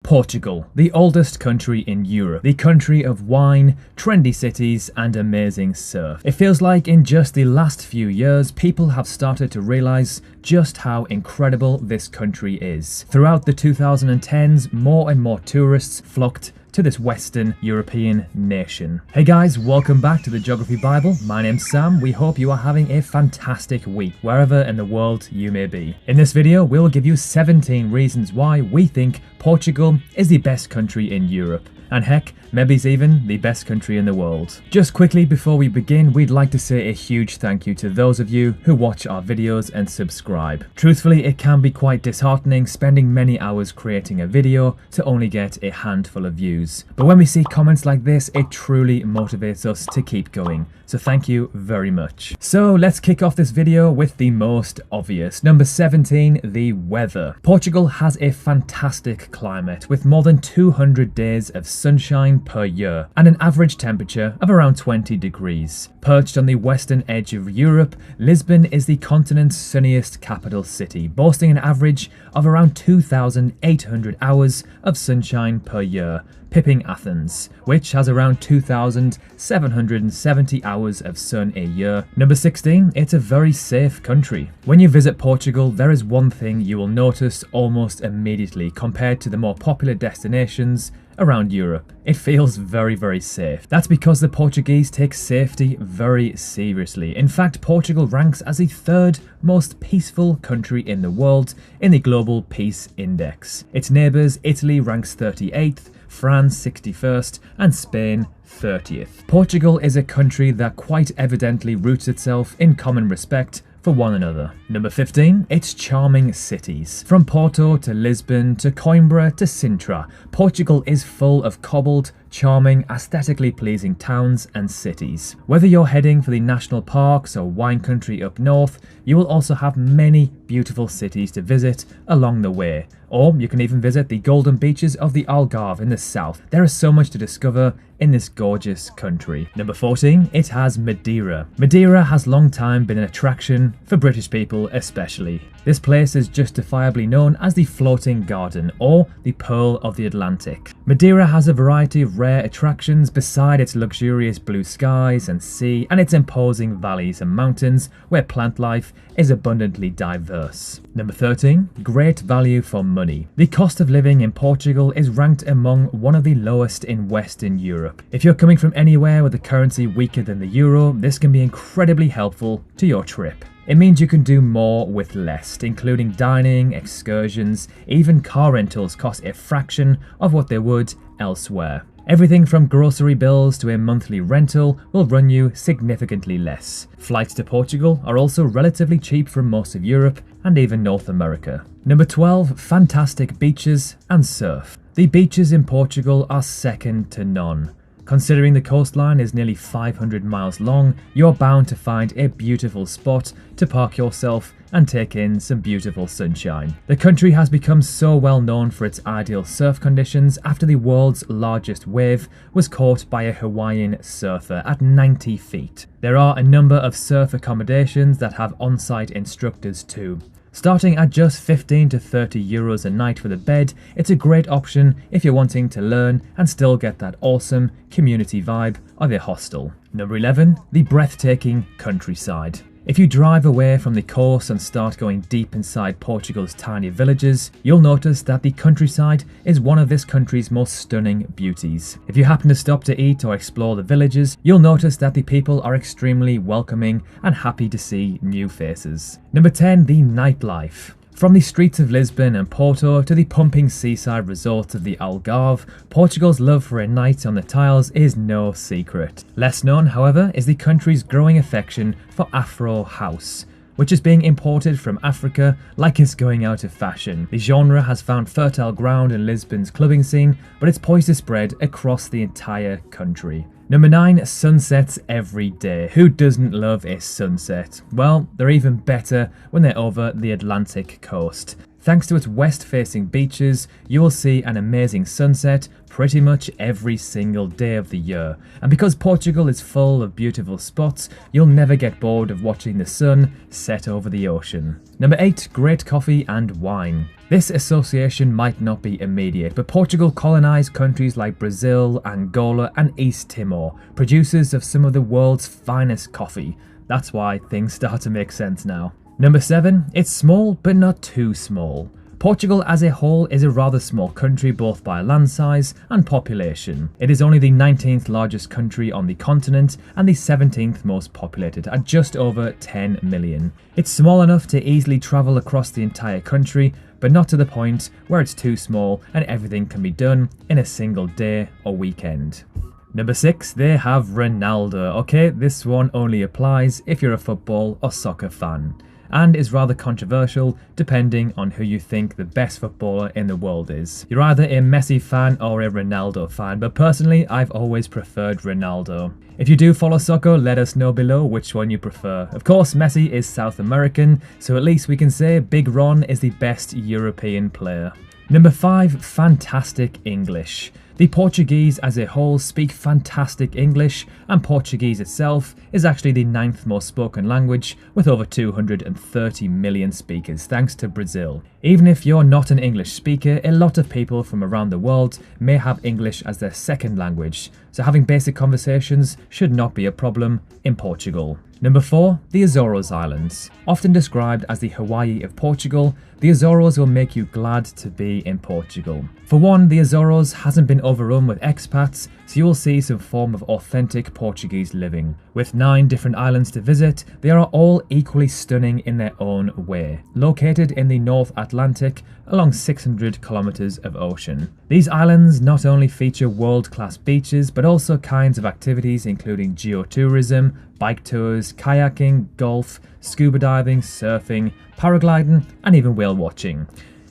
Portugal, the oldest country in Europe, the country of wine, trendy cities and amazing surf. It feels like in just the last few years, people have started to realise just how incredible this country is. Throughout the 2010s, more and more tourists flocked to this Western European nation. Hey guys, welcome back to the Geography Bible. My name's Sam. We hope you are having a fantastic week, wherever in the world you may be. In this video, we'll give you 17 reasons why we think Portugal is the best country in Europe. And heck, maybe it's even the best country in the world. Just quickly before we begin, we'd like to say a huge thank you to those of you who watch our videos and subscribe. Truthfully, it can be quite disheartening spending many hours creating a video to only get a handful of views. But when we see comments like this, it truly motivates us to keep going. So thank you very much. So let's kick off this video with the most obvious. Number 17, the weather. Portugal has a fantastic climate with more than 200 days of sunshine per year and an average temperature of around 20 degrees. Perched on the western edge of Europe, Lisbon is the continent's sunniest capital city, boasting an average of around 2,800 hours of sunshine per year, pipping Athens, which has around 2,770 hours of sun a year. Number 16, it's a very safe country. When you visit Portugal, there is one thing you will notice almost immediately compared to the more popular destinations around Europe. It feels very, very safe. That's because the Portuguese take safety very seriously. In fact, Portugal ranks as the third most peaceful country in the world in the Global Peace Index. Its neighbours, Italy, ranks 38th, France 61st, and Spain 30th. Portugal is a country that quite evidently roots itself in common respect for one another. Number 15, its charming cities. From Porto to Lisbon to Coimbra to Sintra, Portugal is full of cobbled, charming, aesthetically pleasing towns and cities. Whether you're heading for the national parks or wine country up north, you will also have many beautiful cities to visit along the way. Or you can even visit the golden beaches of the Algarve in the south. There is so much to discover in this gorgeous country. Number 14, it has Madeira. Madeira has long time been an attraction for British people especially. This place is justifiably known as the Floating Garden or the Pearl of the Atlantic. Madeira has a variety of rare attractions beside its luxurious blue skies and sea and its imposing valleys and mountains where plant life is abundantly diverse. Number 13, great value for money. The cost of living in Portugal is ranked among one of the lowest in Western Europe. If you're coming from anywhere with a currency weaker than the euro, this can be incredibly helpful to your trip. It means you can do more with less, including dining, excursions, even car rentals cost a fraction of what they would elsewhere. Everything from grocery bills to a monthly rental will run you significantly less. Flights to Portugal are also relatively cheap from most of Europe and even North America. Number 12, fantastic beaches and surf. The beaches in Portugal are second to none. Considering the coastline is nearly 500 miles long, you're bound to find a beautiful spot to park yourself and take in some beautiful sunshine. The country has become so well known for its ideal surf conditions after the world's largest wave was caught by a Hawaiian surfer at 90 feet. There are a number of surf accommodations that have on-site instructors too. Starting at just 15 to 30 euros a night for the bed, it's a great option if you're wanting to learn and still get that awesome community vibe of a hostel. Number 11, the breathtaking countryside. If you drive away from the coast and start going deep inside Portugal's tiny villages, you'll notice that the countryside is one of this country's most stunning beauties. If you happen to stop to eat or explore the villages, you'll notice that the people are extremely welcoming and happy to see new faces. Number 10, the nightlife. From the streets of Lisbon and Porto to the pumping seaside resorts of the Algarve, Portugal's love for a night on the tiles is no secret. Less known, however, is the country's growing affection for Afro House, which is being imported from Africa like it's going out of fashion. The genre has found fertile ground in Lisbon's clubbing scene, but it's poised to spread across the entire country. Number 9, sunsets every day. Who doesn't love a sunset? Well, they're even better when they're over the Atlantic coast. Thanks to its west-facing beaches, you will see an amazing sunset pretty much every single day of the year. And because Portugal is full of beautiful spots, you'll never get bored of watching the sun set over the ocean. Number 8, great coffee and wine. This association might not be immediate, but Portugal colonised countries like Brazil, Angola and East Timor, producers of some of the world's finest coffee. That's why things start to make sense now. Number 7, it's small but not too small. Portugal as a whole is a rather small country both by land size and population. It is only the 19th largest country on the continent and the 17th most populated at just over 10 million. It's small enough to easily travel across the entire country, but not to the point where it's too small and everything can be done in a single day or weekend. Number 6, they have Ronaldo. Okay, this one only applies if you're a football or soccer fan, and is rather controversial depending on who you think the best footballer in the world is. You're either a Messi fan or a Ronaldo fan, but personally I've always preferred Ronaldo. If you do follow soccer, let us know below which one you prefer. Of course, Messi is South American, so at least we can say Big Ron is the best European player. Number 5, fantastic English. The Portuguese as a whole speak fantastic English, and Portuguese itself is actually the 9th most spoken language with over 230 million speakers thanks to Brazil. Even if you're not an English speaker, a lot of people from around the world may have English as their second language, so having basic conversations should not be a problem in Portugal. Number 4, the Azores Islands. Often described as the Hawaii of Portugal, the Azores will make you glad to be in Portugal. For one, the Azores hasn't been overrun with expats, so you will see some form of authentic Portuguese living. With 9 different islands to visit, they are all equally stunning in their own way. Located in the North Atlantic, along 600 kilometers of ocean. These islands not only feature world-class beaches, but also kinds of activities including geotourism, bike tours, kayaking, golf, scuba diving, surfing, paragliding, and even whale watching.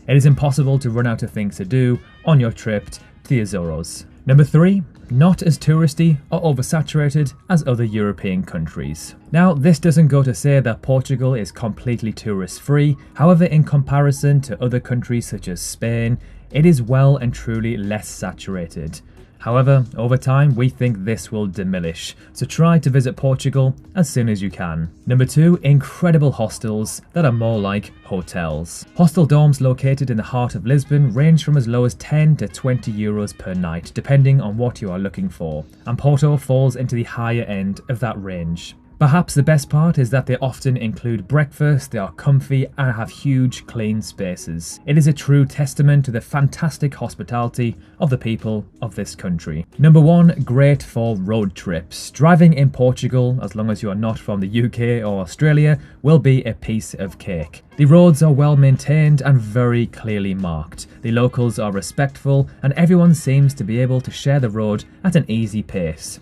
It is impossible to run out of things to do on your trip to the Azores. Number 3, not as touristy or oversaturated as other European countries. Now, this doesn't go to say that Portugal is completely tourist free. However, in comparison to other countries such as Spain, it is well and truly less saturated. However, over time, we think this will diminish, so try to visit Portugal as soon as you can. Number 2, incredible hostels that are more like hotels. Hostel dorms located in the heart of Lisbon range from as low as 10 to 20 euros per night, depending on what you are looking for, and Porto falls into the higher end of that range. Perhaps the best part is that they often include breakfast, they are comfy and have huge clean spaces. It is a true testament to the fantastic hospitality of the people of this country. Number 1, great for road trips. Driving in Portugal, as long as you are not from the UK or Australia, will be a piece of cake. The roads are well maintained and very clearly marked. The locals are respectful and everyone seems to be able to share the road at an easy pace.